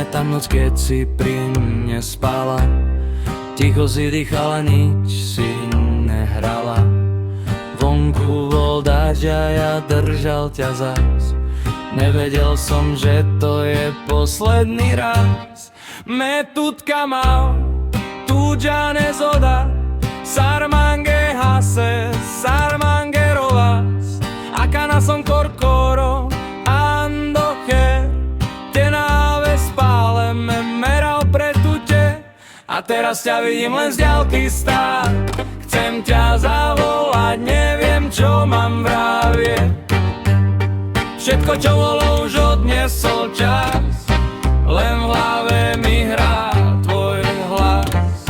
Pamätám noc, keď si pri mne spala, ticho si dýchala, nič si nehrala. Vonku bol dážď a ja držal ťa zas. Nevedel som, že to je posledný raz. Me tutka mal, tu già ne zoda, sarmange hase, sarmange rovas. Akana son korkoro, ando che te nave spále, me meral pre tute. A teraz ťa vidím len z ďalky stáť. Chcem ťa zavolať, neviem čo mám vravieť. Všetko čo bolo už odniesol čas, len v hlave mi hrá tvoj hlas.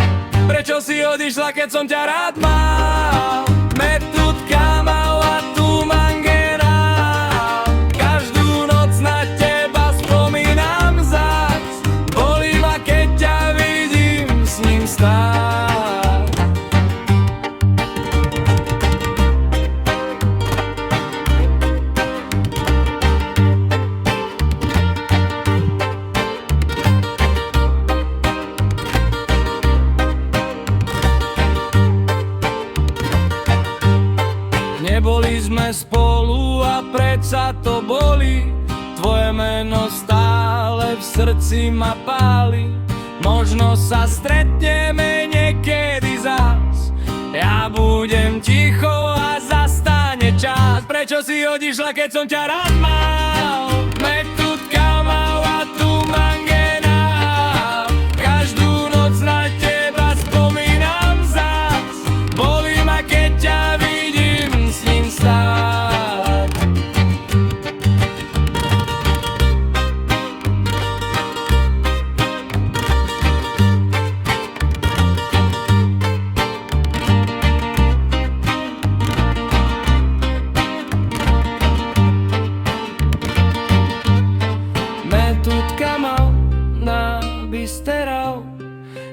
Prečo si odišla, keď som ťa rád mal? Metutka mala tu mangenál. Každú noc na teba spomínam zas. Bolí ma, keď ťa vidím s ním stáť. Neboli sme spolu a predsa to boli. Tvoje meno stále v srdci ma páli. Možno sa stretneme niekedy zas. Ja budem ticho a zastane čas. Prečo si odišla, keď som ťa rád mal? Metutka mala tu mangenál. Každú noc na teba spomínam zas. Bolí ma, keď ťa vidím s ním stáť. Metutka mal nabisteral,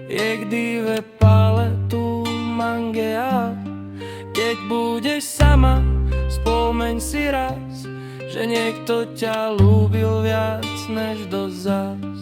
je kdy ve pále tu mangea. Keď budeš sama, spomeň si raz, že niekto ťa ľúbil viac než dosť zas.